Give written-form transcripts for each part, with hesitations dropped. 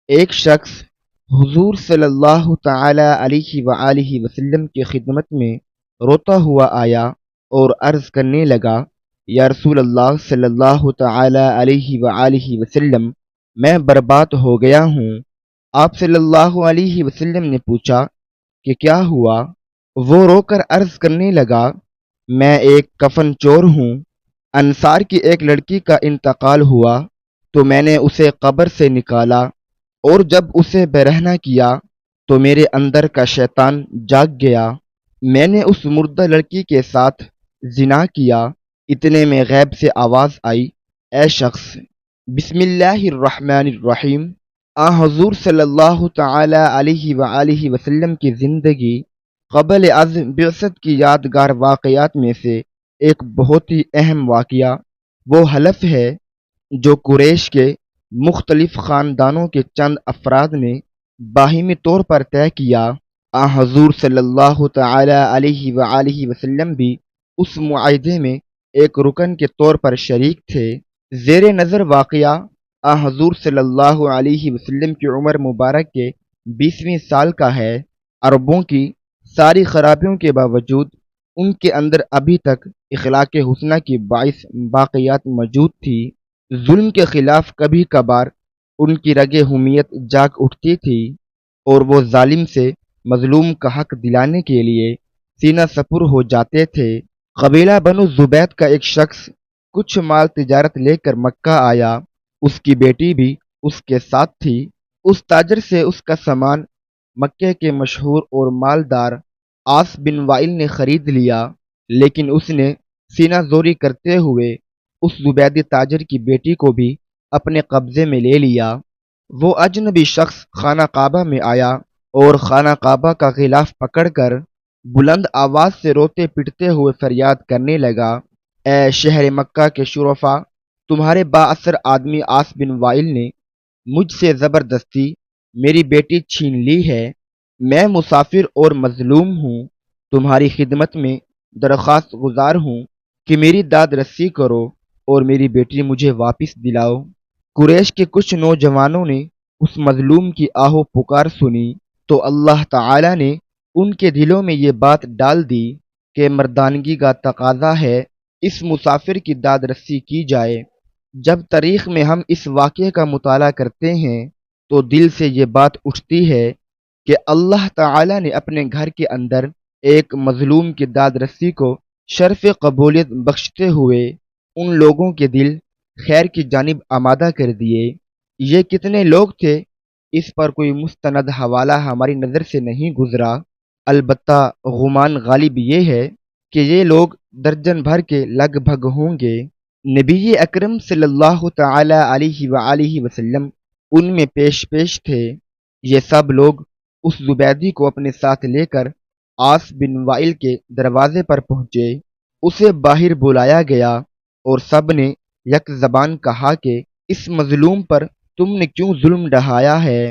ایک شخص حضور صلی اللہ تعالی علیہ وآلہ وسلم کی خدمت میں روتا ہوا آیا اور عرض کرنے لگا، یا رسول اللہ صلی اللہ تعالی علیہ وآلہ وسلم، میں برباد ہو گیا ہوں۔ آپ صلی اللہ علیہ وسلم نے پوچھا کہ کیا ہوا؟ وہ رو کر عرض کرنے لگا، میں ایک کفن چور ہوں۔ انصار کی ایک لڑکی کا انتقال ہوا تو میں نے اسے قبر سے نکالا، اور جب اسے برہنہ کیا تو میرے اندر کا شیطان جاگ گیا۔ میں نے اس مردہ لڑکی کے ساتھ زنا کیا۔ اتنے میں غیب سے آواز آئی، اے شخص، بسم اللہ الرحمن الرحیم۔ حضور صلی اللہ تعالی علیہ وآلہ وسلم کی زندگی قبل از بعثت کی یادگار واقعات میں سے ایک بہت ہی اہم واقعہ وہ حلف ہے جو قریش کے مختلف خاندانوں کے چند افراد نے باہمی طور پر طے کیا۔ حضور صلی اللہ تعالی علیہ وآلہ وسلم بھی اس معاہدے میں ایک رکن کے طور پر شریک تھے۔ زیر نظر واقعہ حضور صلی اللہ علیہ وسلم کی عمر مبارک کے 20ویں سال کا ہے۔ عربوں کی ساری خرابیوں کے باوجود ان کے اندر ابھی تک اخلاق حسنہ کی باعث باقیات موجود تھی۔ ظلم کے خلاف کبھی کبھار ان کی رگ حمیت جاگ اٹھتی تھی اور وہ ظالم سے مظلوم کا حق دلانے کے لیے سینہ سپر ہو جاتے تھے۔ قبیلہ بنو زبید کا ایک شخص کچھ مال تجارت لے کر مکہ آیا۔ اس کی بیٹی بھی اس کے ساتھ تھی۔ اس تاجر سے اس کا سامان مکے کے مشہور اور مالدار عاص بن وائل نے خرید لیا، لیکن اس نے سینہ زوری کرتے ہوئے اس زبیدی تاجر کی بیٹی کو بھی اپنے قبضے میں لے لیا۔ وہ اجنبی شخص خانہ کعبہ میں آیا اور خانہ کعبہ کا غلاف پکڑ کر بلند آواز سے روتے پٹتے ہوئے فریاد کرنے لگا، اے شہر مکہ کے شرفا، تمہارے با اثر آدمی عاص بن وائل نے مجھ سے زبردستی میری بیٹی چھین لی ہے۔ میں مسافر اور مظلوم ہوں، تمہاری خدمت میں درخواست گزار ہوں کہ میری داد رسی کرو اور میری بیٹی مجھے واپس دلاؤ۔ قریش کے کچھ نوجوانوں نے اس مظلوم کی آہو پکار سنی تو اللہ تعالی نے ان کے دلوں میں یہ بات ڈال دی کہ مردانگی کا تقاضا ہے اس مسافر کی داد رسی کی جائے۔ جب تاریخ میں ہم اس واقعے کا مطالعہ کرتے ہیں تو دل سے یہ بات اٹھتی ہے کہ اللہ تعالی نے اپنے گھر کے اندر ایک مظلوم کی داد رسی کو شرف قبولیت بخشتے ہوئے ان لوگوں کے دل خیر کی جانب آمادہ کر دیے۔ یہ کتنے لوگ تھے اس پر کوئی مستند حوالہ ہماری نظر سے نہیں گزرا، البتہ گمان غالب یہ ہے کہ یہ لوگ درجن بھر کے لگ بھگ ہوں گے۔ نبی اکرم صلی اللہ تعالی علیہ وآلہ وسلم ان میں پیش تھے۔ یہ سب لوگ اس زبیدی کو اپنے ساتھ لے کر عاص بن وائل کے دروازے پر پہنچے۔ اسے باہر بلایا گیا اور سب نے یک زبان کہا کہ اس مظلوم پر تم نے کیوں ظلم ڈھایا ہے؟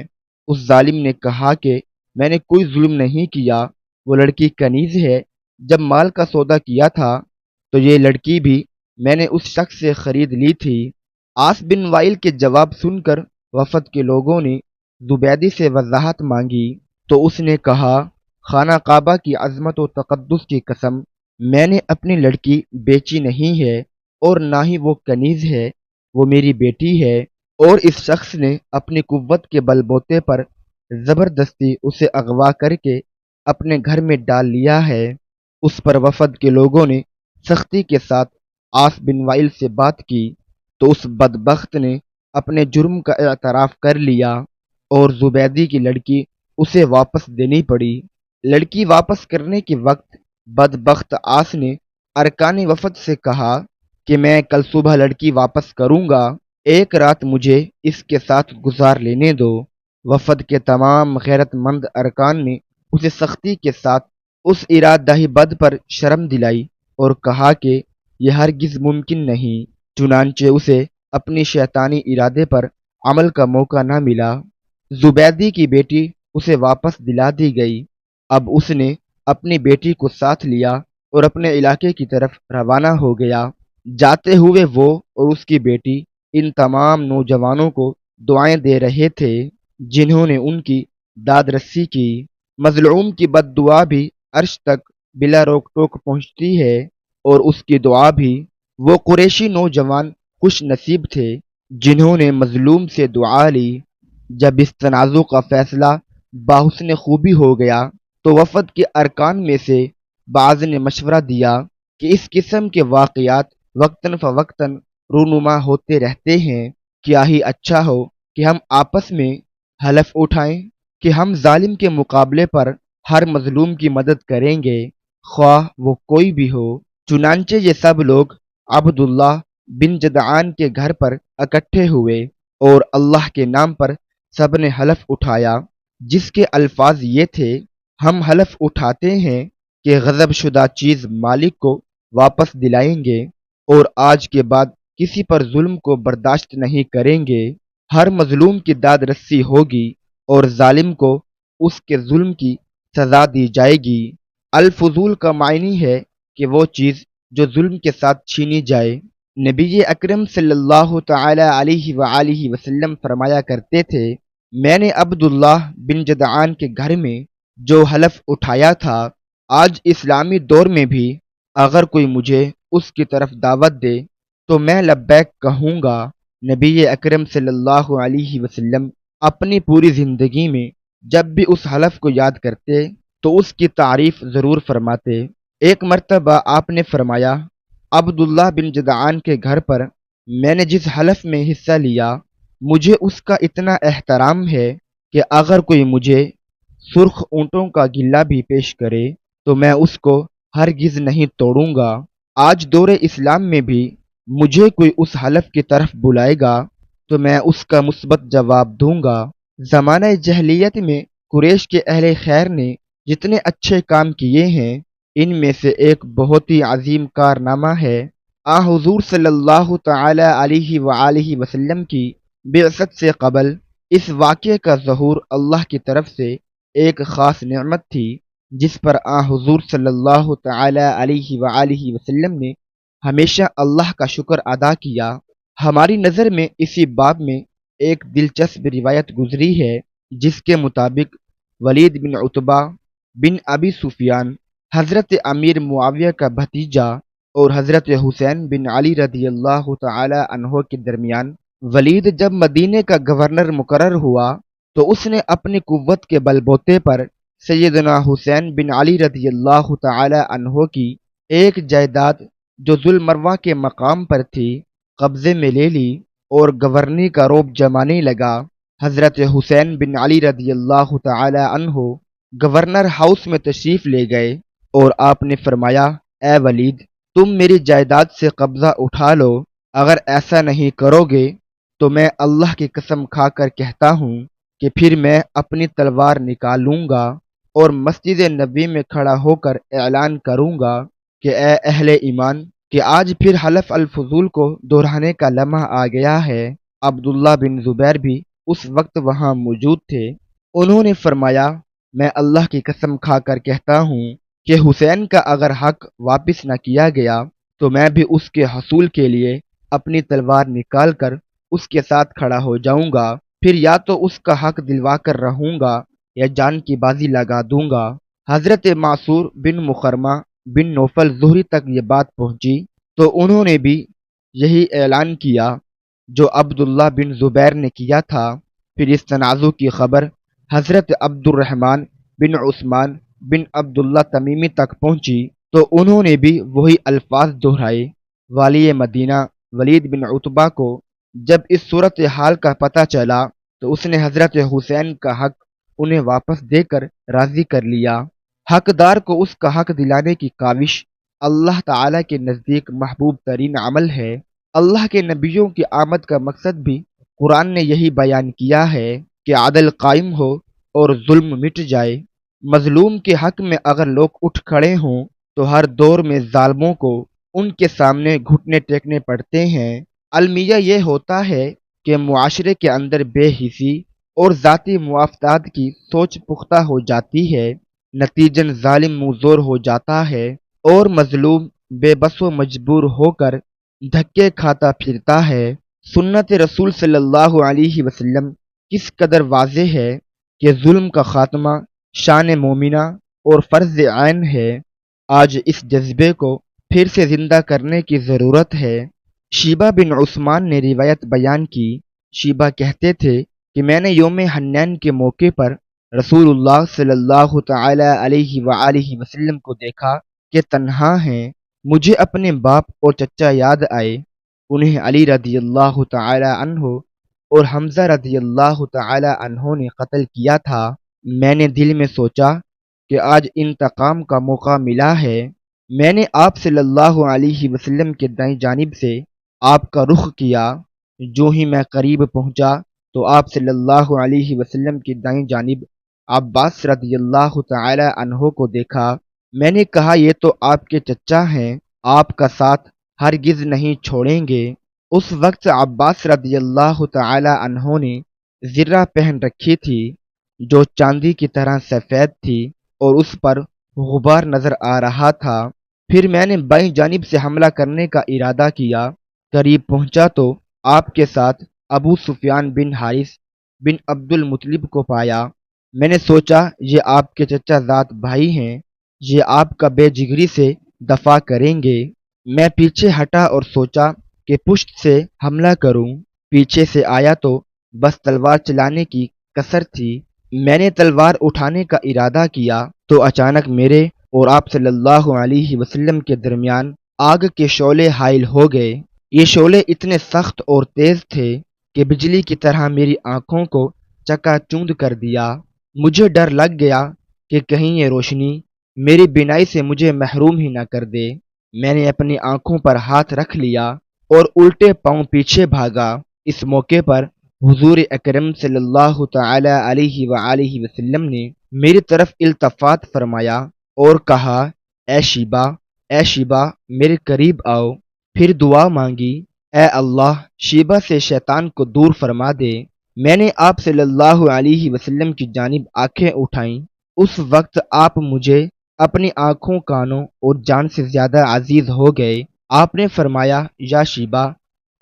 اس ظالم نے کہا کہ میں نے کوئی ظلم نہیں کیا، وہ لڑکی کنیز ہے۔ جب مال کا سودا کیا تھا تو یہ لڑکی بھی میں نے اس شخص سے خرید لی تھی۔ عاص بن وائل کے جواب سن کر وفد کے لوگوں نے زبیدی سے وضاحت مانگی تو اس نے کہا، خانہ کعبہ کی عظمت و تقدس کی قسم، میں نے اپنی لڑکی بیچی نہیں ہے اور نہ ہی وہ کنیز ہے، وہ میری بیٹی ہے، اور اس شخص نے اپنی قوت کے بل بوتے پر زبردستی اسے اغوا کر کے اپنے گھر میں ڈال لیا ہے۔ اس پر وفد کے لوگوں نے سختی کے ساتھ عاص بن وائل سے بات کی تو اس بدبخت نے اپنے جرم کا اعتراف کر لیا اور زبیدی کی لڑکی اسے واپس دینی پڑی۔ لڑکی واپس کرنے کے وقت بدبخت عاص نے ارکان وفد سے کہا کہ میں کل صبح لڑکی واپس کروں گا، ایک رات مجھے اس کے ساتھ گزار لینے دو۔ وفد کے تمام غیرت مند ارکان نے اسے سختی کے ساتھ اس ارادہ بد پر شرم دلائی اور کہا کہ یہ ہرگز ممکن نہیں، چنانچہ اسے اپنی شیطانی ارادے پر عمل کا موقع نہ ملا۔ زبیدی کی بیٹی اسے واپس دلا دی گئی۔ اب اس نے اپنی بیٹی کو ساتھ لیا اور اپنے علاقے کی طرف روانہ ہو گیا۔ جاتے ہوئے وہ اور اس کی بیٹی ان تمام نوجوانوں کو دعائیں دے رہے تھے۔ جنہوں نے ان کی داد رسی کی۔ مظلوم کی بد دعا بھی عرش تک بلا روک ٹوک پہنچتی ہے، اور اس کی دعا بھی۔ وہ قریشی نوجوان خوش نصیب تھے جنہوں نے مظلوم سے دعا لی۔ جب اس تنازع کا فیصلہ باحسن خوبی ہو گیا تو وفد کے ارکان میں سے بعض نے مشورہ دیا کہ اس قسم کے واقعات وقتاً فوقتاً رونما ہوتے رہتے ہیں، کیا ہی اچھا ہو کہ ہم آپس میں حلف اٹھائیں کہ ہم ظالم کے مقابلے پر ہر مظلوم کی مدد کریں گے، خواہ وہ کوئی بھی ہو۔ چنانچہ یہ سب لوگ عبداللہ بن جدعان کے گھر پر اکٹھے ہوئے، اور اللہ کے نام پر سب نے حلف اٹھایا، جس کے الفاظ یہ تھے: ہم حلف اٹھاتے ہیں کہ غضب شدہ چیز مالک کو واپس دلائیں گے، اور آج کے بعد کسی پر ظلم کو برداشت نہیں کریں گے۔ ہر مظلوم کی داد رسی ہوگی، اور ظالم کو اس کے ظلم کی سزا دی جائے گی۔ الفضول کا معنی ہے کہ وہ چیز جو ظلم کے ساتھ چھینی جائے۔ نبی اکرم صلی اللہ تعالی علیہ وآلہ وسلم فرمایا کرتے تھے: میں نے عبداللہ بن جدعان کے گھر میں جو حلف اٹھایا تھا، آج اسلامی دور میں بھی اگر کوئی مجھے اس کی طرف دعوت دے تو میں لبیک کہوں گا۔ نبی اکرم صلی اللہ علیہ وسلم اپنی پوری زندگی میں جب بھی اس حلف کو یاد کرتے تو اس کی تعریف ضرور فرماتے۔ ایک مرتبہ آپ نے فرمایا: عبداللہ بن جدعان کے گھر پر میں نے جس حلف میں حصہ لیا، مجھے اس کا اتنا احترام ہے کہ اگر کوئی مجھے سرخ اونٹوں کا گلہ بھی پیش کرے تو میں اس کو ہرگز نہیں توڑوں گا۔ آج دور اسلام میں بھی مجھے کوئی اس حلف کی طرف بلائے گا تو میں اس کا مثبت جواب دوں گا۔ زمانہ جہلیت میں قریش کے اہل خیر نے جتنے اچھے کام کیے ہیں، ان میں سے ایک بہت ہی عظیم کارنامہ ہے۔ حضور صلی اللہ تعالی علیہ وآلہ وسلم کی بعثت سے قبل اس واقعے کا ظہور اللہ کی طرف سے ایک خاص نعمت تھی، جس پر حضور صلی اللہ تعالی علیہ وآلہ وسلم نے ہمیشہ اللہ کا شکر ادا کیا۔ ہماری نظر میں اسی باب میں ایک دلچسپ روایت گزری ہے، جس کے مطابق ولید بن عتبہ بن ابی سفیان، حضرت امیر معاویہ کا بھتیجا اور حضرت حسین بن علی رضی اللہ تعالی عنہ کے درمیان، ولید جب مدینے کا گورنر مقرر ہوا تو اس نے اپنی قوت کے بل بوتے پر سیدنا حسین بن علی رضی اللہ تعالی عنہ کی ایک جائیداد جو ذوالمروہ کے مقام پر تھی قبضے میں لے لی، اور گورنی کا رعب جمانے لگا۔ حضرت حسین بن علی رضی اللہ تعالی عنہ گورنر ہاؤس میں تشریف لے گئے، اور آپ نے فرمایا: اے ولید، تم میری جائیداد سے قبضہ اٹھا لو، اگر ایسا نہیں کرو گے تو میں اللہ کی قسم کھا کر کہتا ہوں کہ پھر میں اپنی تلوار نکالوں گا اور مسجد نبی میں کھڑا ہو کر اعلان کروں گا کہ اے اہل ایمان، کہ آج پھر حلف الفضول کو دہرانے کا لمحہ آ گیا ہے۔ عبداللہ بن زبیر بھی اس وقت وہاں موجود تھے۔ انہوں نے فرمایا: میں اللہ کی قسم کھا کر کہتا ہوں کہ حسین کا اگر حق واپس نہ کیا گیا تو میں بھی اس کے حصول کے لیے اپنی تلوار نکال کر اس کے ساتھ کھڑا ہو جاؤں گا، پھر یا تو اس کا حق دلوا کر رہوں گا یا جان کی بازی لگا دوں گا۔ حضرت معصور بن مخرمہ بن نوفل زہری تک یہ بات پہنچی تو انہوں نے بھی یہی اعلان کیا جو عبداللہ بن زبیر نے کیا تھا۔ پھر اس تنازع کی خبر حضرت عبد الرحمن بن عثمان بن عبداللہ تمیمی تک پہنچی تو انہوں نے بھی وہی الفاظ دہرائے۔ والی مدینہ ولید بن عتبہ کو جب اس صورت حال کا پتہ چلا تو اس نے حضرت حسین کا حق انہیں واپس دے کر راضی کر لیا۔ حقدار کو اس کا حق دلانے کی کاوش اللہ تعالی کے نزدیک محبوب ترین عمل ہے۔ اللہ کے نبیوں کی آمد کا مقصد بھی قرآن نے یہی بیان کیا ہے کہ عدل قائم ہو اور ظلم مٹ جائے۔ مظلوم کے حق میں اگر لوگ اٹھ کھڑے ہوں تو ہر دور میں ظالموں کو ان کے سامنے گھٹنے ٹیکنے پڑتے ہیں۔ المیہ یہ ہوتا ہے کہ معاشرے کے اندر بے حسی اور ذاتی موافقات کی سوچ پختہ ہو جاتی ہے، نتیجن ظالم منظور ہو جاتا ہے اور مظلوم بے بس و مجبور ہو کر دھکے کھاتا پھرتا ہے۔ سنت رسول صلی اللہ علیہ وسلم کس قدر واضح ہے کہ ظلم کا خاتمہ شان مومنہ اور فرض عین ہے۔ آج اس جذبے کو پھر سے زندہ کرنے کی ضرورت ہے۔ شیبہ بن عثمان نے روایت بیان کی۔ شیبہ کہتے تھے کہ میں نے یوم حنین کے موقع پر رسول اللہ صلی اللہ تعالی علیہ وآلہ وسلم کو دیکھا کہ تنہا ہیں۔ مجھے اپنے باپ اور چچا یاد آئے، انہیں علی رضی اللہ تعالی عنہ اور حمزہ رضی اللہ تعالی عنہ نے قتل کیا تھا۔ میں نے دل میں سوچا کہ آج انتقام کا موقع ملا ہے۔ میں نے آپ صلی اللہ علیہ وسلم کے دائیں جانب سے آپ کا رخ کیا۔ جو ہی میں قریب پہنچا تو آپ صلی اللہ علیہ وسلم کی دائیں جانب عباس رضی اللہ تعالی عنہ کو دیکھا۔ میں نے کہا یہ تو آپ کے چچا ہیں، آپ کا ساتھ ہرگز نہیں چھوڑیں گے۔ اس وقت عباس رضی اللہ تعالی عنہ نے زرہ پہن رکھی تھی جو چاندی کی طرح سفید تھی اور اس پر غبار نظر آ رہا تھا۔ پھر میں نے بائیں جانب سے حملہ کرنے کا ارادہ کیا۔ قریب پہنچا تو آپ کے ساتھ ابو سفیان بن حارث بن عبد المطلب کو پایا۔ میں نے سوچا یہ آپ کے چچا زاد بھائی ہیں، یہ آپ کا بے جگری سے دفاع کریں گے۔ میں پیچھے ہٹا اور سوچا کہ پشت سے حملہ کروں۔ پیچھے سے آیا تو بس تلوار چلانے کی کسر تھی۔ میں نے تلوار اٹھانے کا ارادہ کیا تو اچانک میرے اور آپ صلی اللہ علیہ وسلم کے درمیان آگ کے شعلے حائل ہو گئے۔ یہ شعلے اتنے سخت اور تیز تھے کہ بجلی کی طرح میری آنکھوں کو چکا چوند کر دیا۔ مجھے ڈر لگ گیا کہ کہیں یہ روشنی میری بینائی سے مجھے محروم ہی نہ کر دے۔ میں نے اپنی آنکھوں پر ہاتھ رکھ لیا اور الٹے پاؤں پیچھے بھاگا۔ اس موقع پر حضور اکرم صلی اللہ تعالی علیہ وآلہ وسلم نے میری طرف التفات فرمایا اور کہا، اے شیبہ، اے شیبہ، میرے قریب آؤ۔ پھر دعا مانگی، اے اللہ شیبہ سے شیطان کو دور فرما دے۔ میں نے آپ صلی اللہ علیہ وسلم کی جانب آنکھیں اٹھائیں۔ اس وقت آپ مجھے اپنی آنکھوں، کانوں اور جان سے زیادہ عزیز ہو گئے۔ آپ نے فرمایا، یا شیبہ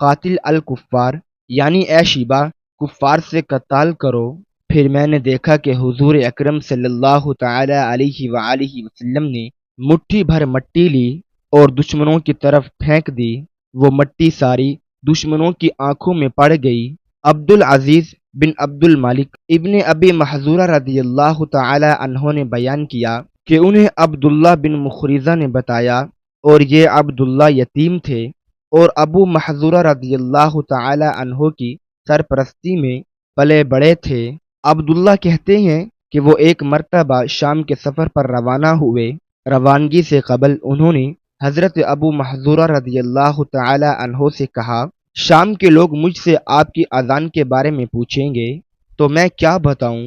قاتل الکفار، یعنی اے شیبہ کفار سے قتال کرو۔ پھر میں نے دیکھا کہ حضور اکرم صلی اللہ تعالی علیہ وآلہ وسلم نے مٹھی بھر مٹی لی اور دشمنوں کی طرف پھینک دی۔ وہ مٹی ساری دشمنوں کی آنکھوں میں پڑ گئی۔ عبد العزیز بن عبد الملک ابن ابی محذورہ رضی اللہ تعالی عنہ نے بیان کیا کہ انہیں عبداللہ بن مخرزہ نے بتایا، اور یہ عبداللہ یتیم تھے اور ابو محذورہ رضی اللہ تعالی عنہ کی سرپرستی میں پلے بڑے تھے۔ عبداللہ کہتے ہیں کہ وہ ایک مرتبہ شام کے سفر پر روانہ ہوئے۔ روانگی سے قبل انہوں نے حضرت ابو محذورہ رضی اللہ تعالی عنہ سے کہا، شام کے لوگ مجھ سے آپ کی اذان کے بارے میں پوچھیں گے تو میں کیا بتاؤں؟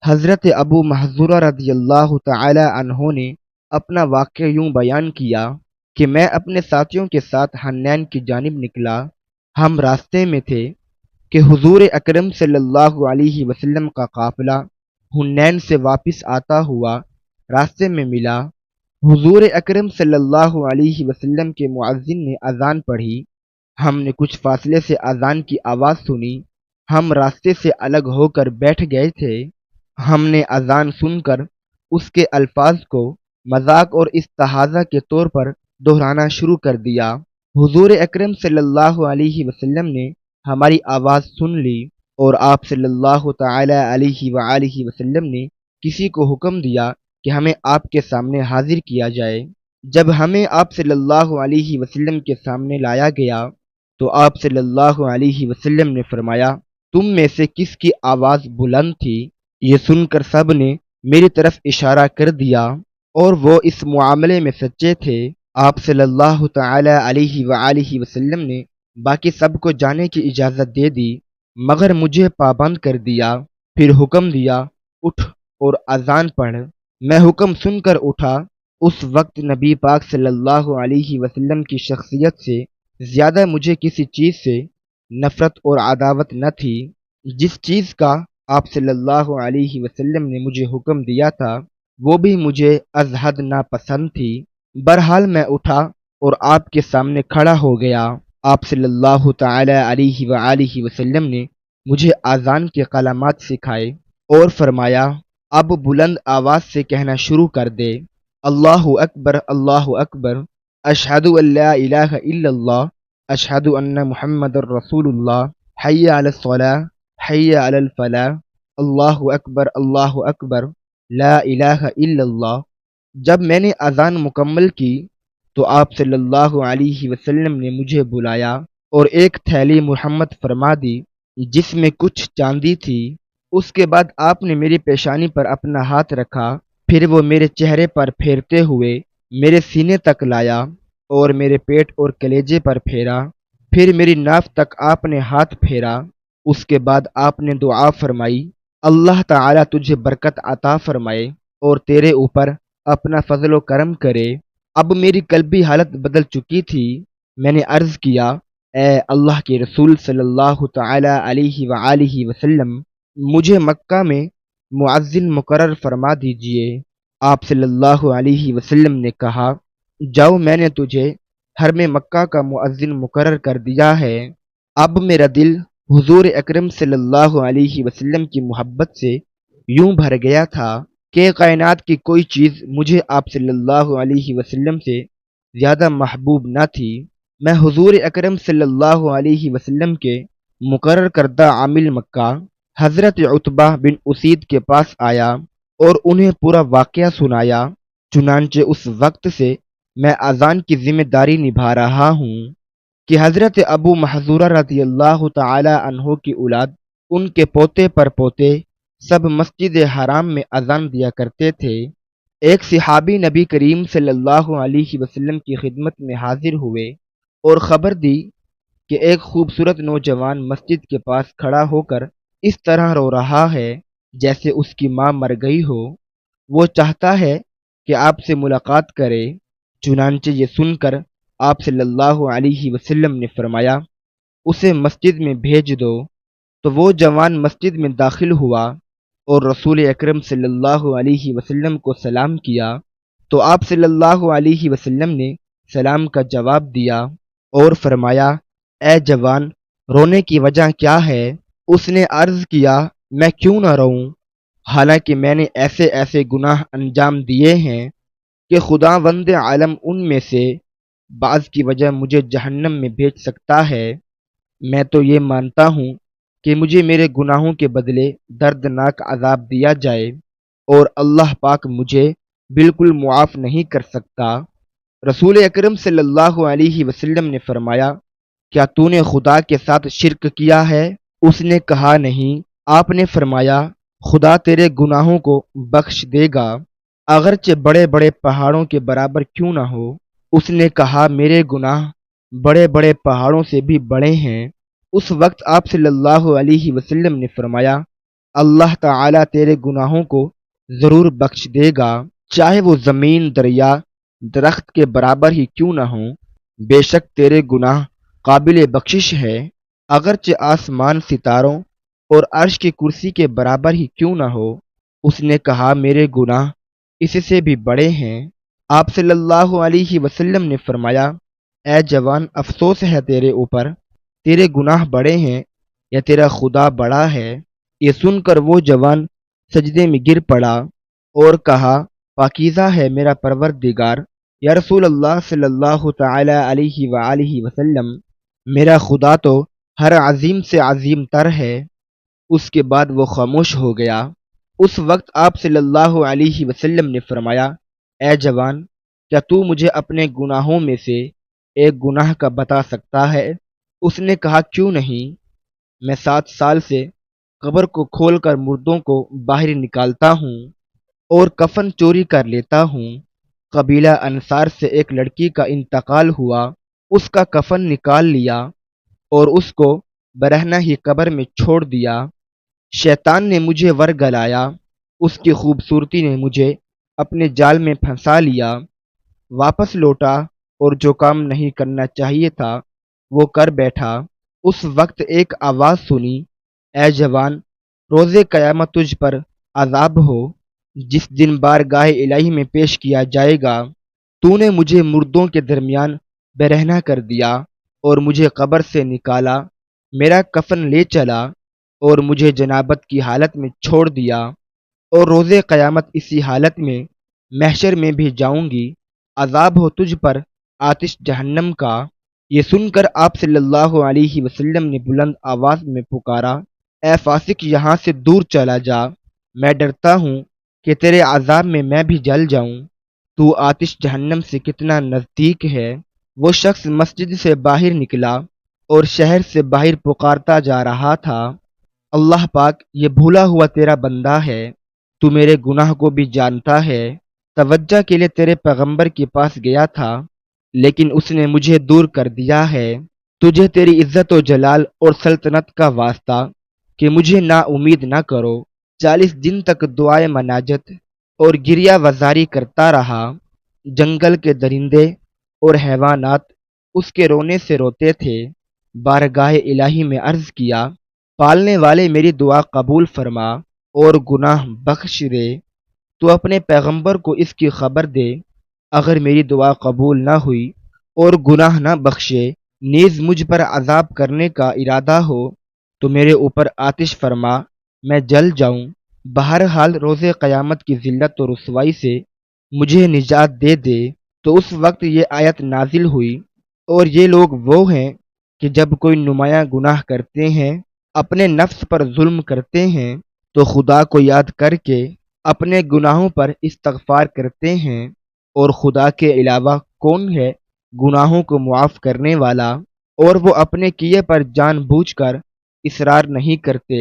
حضرت ابو محذورہ رضی اللہ تعالی عنہ نے اپنا واقعہ یوں بیان کیا کہ میں اپنے ساتھیوں کے ساتھ حنین کی جانب نکلا۔ ہم راستے میں تھے کہ حضور اکرم صلی اللہ علیہ وسلم کا قافلہ حنین سے واپس آتا ہوا راستے میں ملا۔ حضور اکرم صلی اللہ علیہ وسلم کے مؤذن نے اذان پڑھی۔ ہم نے کچھ فاصلے سے اذان کی آواز سنی۔ ہم راستے سے الگ ہو کر بیٹھ گئے تھے۔ ہم نے اذان سن کر اس کے الفاظ کو مذاق اور استہزاء کے طور پر دہرانا شروع کر دیا۔ حضور اکرم صلی اللہ علیہ وسلم نے ہماری آواز سن لی اور آپ صلی اللہ تعالی علیہ وآلہ وسلم نے کسی کو حکم دیا کہ ہمیں آپ کے سامنے حاضر کیا جائے۔ جب ہمیں آپ صلی اللہ علیہ وسلم کے سامنے لایا گیا تو آپ صلی اللہ علیہ وسلم نے فرمایا، تم میں سے کس کی آواز بلند تھی؟ یہ سن کر سب نے میری طرف اشارہ کر دیا اور وہ اس معاملے میں سچے تھے۔ آپ صلی اللہ تعالی علیہ وآلہ وسلم نے باقی سب کو جانے کی اجازت دے دی مگر مجھے پابند کر دیا۔ پھر حکم دیا، اٹھ اور اذان پڑھ۔ میں حکم سن کر اٹھا۔ اس وقت نبی پاک صلی اللہ علیہ وسلم کی شخصیت سے زیادہ مجھے کسی چیز سے نفرت اور عداوت نہ تھی۔ جس چیز کا آپ صلی اللہ علیہ وسلم نے مجھے حکم دیا تھا وہ بھی مجھے از حد ناپسند تھی۔ بہرحال میں اٹھا اور آپ کے سامنے کھڑا ہو گیا۔ آپ صلی اللہ تعالی علیہ وآلہ وسلم نے مجھے اذان کے کلمات سکھائے اور فرمایا اب بلند آواز سے کہنا شروع کر دے، اللہ اکبر اللہ اکبر، اشہد ان لا الہ الا اللہ، اشہد ان محمد الرسول اللہ، حی علی الصلاۃ، حی علی الفلاح، اللہ اکبر اللہ اکبر، لا الہ الا اللہ۔ جب میں نے اذان مکمل کی تو آپ صلی اللہ علیہ وسلم نے مجھے بلایا اور ایک تھیلی مرحمت فرما دی جس میں کچھ چاندی تھی۔ اس کے بعد آپ نے میری پیشانی پر اپنا ہاتھ رکھا، پھر وہ میرے چہرے پر پھیرتے ہوئے میرے سینے تک لایا اور میرے پیٹ اور کلیجے پر پھیرا، پھر میری ناف تک آپ نے ہاتھ پھیرا۔ اس کے بعد آپ نے دعا فرمائی، اللہ تعالیٰ تجھے برکت عطا فرمائے اور تیرے اوپر اپنا فضل و کرم کرے۔ اب میری قلبی حالت بدل چکی تھی۔ میں نے عرض کیا، اے اللہ کے رسول صلی اللہ تعالی علیہ وآلہ وسلم، مجھے مکہ میں مؤذن مقرر فرما دیجئے۔ آپ صلی اللہ علیہ وسلم نے کہا، جاؤ، میں نے تجھے حرم مکہ کا مؤذن مقرر کر دیا ہے۔ اب میرا دل حضور اکرم صلی اللہ علیہ وسلم کی محبت سے یوں بھر گیا تھا کہ کائنات کی کوئی چیز مجھے آپ صلی اللہ علیہ وسلم سے زیادہ محبوب نہ تھی۔ میں حضور اکرم صلی اللہ علیہ وسلم کے مقرر کردہ عامل مکہ حضرت عتبہ بن اسید کے پاس آیا اور انہیں پورا واقعہ سنایا۔ چنانچہ اس وقت سے میں اذان کی ذمہ داری نبھا رہا ہوں کہ حضرت ابو محذورہ رضی اللہ تعالی عنہ کی اولاد، ان کے پوتے پر پوتے سب مسجد حرام میں اذان دیا کرتے تھے۔ ایک صحابی نبی کریم صلی اللہ علیہ وسلم کی خدمت میں حاضر ہوئے اور خبر دی کہ ایک خوبصورت نوجوان مسجد کے پاس کھڑا ہو کر اس طرح رو رہا ہے جیسے اس کی ماں مر گئی ہو، وہ چاہتا ہے کہ آپ سے ملاقات کرے۔ چنانچہ یہ سن کر آپ صلی اللہ علیہ وسلم نے فرمایا، اسے مسجد میں بھیج دو۔ تو وہ جوان مسجد میں داخل ہوا اور رسول اکرم صلی اللہ علیہ وسلم کو سلام کیا تو آپ صلی اللہ علیہ وسلم نے سلام کا جواب دیا اور فرمایا، اے جوان، رونے کی وجہ کیا ہے؟ اس نے عرض کیا، میں کیوں نہ روؤں، حالانکہ میں نے ایسے ایسے گناہ انجام دیے ہیں کہ خداوند عالم ان میں سے بعض کی وجہ مجھے جہنم میں بھیج سکتا ہے۔ میں تو یہ مانتا ہوں کہ مجھے میرے گناہوں کے بدلے دردناک عذاب دیا جائے اور اللہ پاک مجھے بالکل معاف نہیں کر سکتا۔ رسول اکرم صلی اللہ علیہ وسلم نے فرمایا، کیا تو نے خدا کے ساتھ شرک کیا ہے؟ اس نے کہا، نہیں۔ آپ نے فرمایا، خدا تیرے گناہوں کو بخش دے گا، اگرچہ بڑے بڑے پہاڑوں کے برابر کیوں نہ ہو۔ اس نے کہا، میرے گناہ بڑے بڑے پہاڑوں سے بھی بڑے ہیں۔ اس وقت آپ صلی اللہ علیہ وسلم نے فرمایا، اللہ تعالیٰ تیرے گناہوں کو ضرور بخش دے گا، چاہے وہ زمین، دریا، درخت کے برابر ہی کیوں نہ ہوں۔ بے شک تیرے گناہ قابل بخشش ہے، اگرچہ آسمان، ستاروں اور عرش کی کرسی کے برابر ہی کیوں نہ ہو۔ اس نے کہا، میرے گناہ اس سے بھی بڑے ہیں۔ آپ صلی اللہ علیہ وسلم نے فرمایا، اے جوان، افسوس ہے تیرے اوپر، تیرے گناہ بڑے ہیں یا تیرا خدا بڑا ہے؟ یہ سن کر وہ جوان سجدے میں گر پڑا اور کہا، پاکیزہ ہے میرا پروردگار، یا رسول اللہ صلی اللہ تعالی علیہ وآلہ وسلم، میرا خدا تو ہر عظیم سے عظیم تر ہے۔ اس کے بعد وہ خاموش ہو گیا۔ اس وقت آپ صلی اللہ علیہ وسلم نے فرمایا، اے جوان، کیا تو مجھے اپنے گناہوں میں سے ایک گناہ کا بتا سکتا ہے؟ اس نے کہا، کیوں نہیں۔ میں 7 سال سے قبر کو کھول کر مردوں کو باہر نکالتا ہوں اور کفن چوری کر لیتا ہوں۔ قبیلہ انصار سے ایک لڑکی کا انتقال ہوا، اس کا کفن نکال لیا اور اس کو برہنہ ہی قبر میں چھوڑ دیا۔ شیطان نے مجھے ورگلایا، اس کی خوبصورتی نے مجھے اپنے جال میں پھنسا لیا۔ واپس لوٹا اور جو کام نہیں کرنا چاہیے تھا وہ کر بیٹھا۔ اس وقت ایک آواز سنی، اے جوان، روز قیامت تجھ پر عذاب ہو، جس دن بارگاہ الہی میں پیش کیا جائے گا۔ تو نے مجھے مردوں کے درمیان برہنہ کر دیا اور مجھے قبر سے نکالا، میرا کفن لے چلا اور مجھے جنابت کی حالت میں چھوڑ دیا، اور روز قیامت اسی حالت میں محشر میں بھی جاؤں گی، عذاب ہو تجھ پر آتش جہنم کا۔ یہ سن کر آپ صلی اللہ علیہ وسلم نے بلند آواز میں پکارا، اے فاسق، یہاں سے دور چلا جا، میں ڈرتا ہوں کہ تیرے عذاب میں بھی جل جاؤں۔ تو آتش جہنم سے کتنا نزدیک ہے۔ وہ شخص مسجد سے باہر نکلا اور شہر سے باہر پکارتا جا رہا تھا، اللہ پاک، یہ بھولا ہوا تیرا بندہ ہے، تو میرے گناہ کو بھی جانتا ہے۔ توجہ کے لیے تیرے پیغمبر کے پاس گیا تھا، لیکن اس نے مجھے دور کر دیا ہے۔ تجھے تیری عزت و جلال اور سلطنت کا واسطہ کہ مجھے نا امید نہ کرو۔ 40 دن تک دعائے مناجت اور گریہ وزاری کرتا رہا۔ جنگل کے درندے اور حیوانات اس کے رونے سے روتے تھے۔ بارگاہ الہی میں عرض کیا، پالنے والے میری دعا قبول فرما اور گناہ بخش دے۔ تو اپنے پیغمبر کو اس کی خبر دے، اگر میری دعا قبول نہ ہوئی اور گناہ نہ بخشے، نیز مجھ پر عذاب کرنے کا ارادہ ہو تو میرے اوپر آتش فرما، میں جل جاؤں۔ بہرحال روز قیامت کی ذلت و رسوائی سے مجھے نجات دے دے۔ تو اس وقت یہ آیت نازل ہوئی، اور یہ لوگ وہ ہیں کہ جب کوئی نمایاں گناہ کرتے ہیں، اپنے نفس پر ظلم کرتے ہیں، تو خدا کو یاد کر کے اپنے گناہوں پر استغفار کرتے ہیں، اور خدا کے علاوہ کون ہے گناہوں کو معاف کرنے والا، اور وہ اپنے کیے پر جان بوجھ کر اصرار نہیں کرتے۔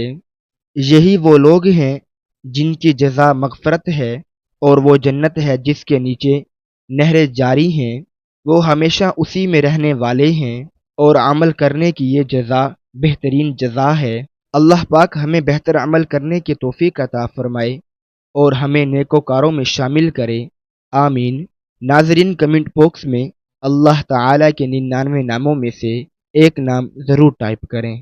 یہی وہ لوگ ہیں جن کی جزا مغفرت ہے، اور وہ جنت ہے جس کے نیچے نہریں جاری ہیں، وہ ہمیشہ اسی میں رہنے والے ہیں، اور عمل کرنے کی یہ جزا بہترین جزا ہے۔ اللہ پاک ہمیں بہتر عمل کرنے کی توفیق عطا فرمائے اور ہمیں نیکوکاروں میں شامل کرے، آمین۔ ناظرین، کمنٹ باکس میں اللہ تعالیٰ کے 99 ناموں میں سے ایک نام ضرور ٹائپ کریں۔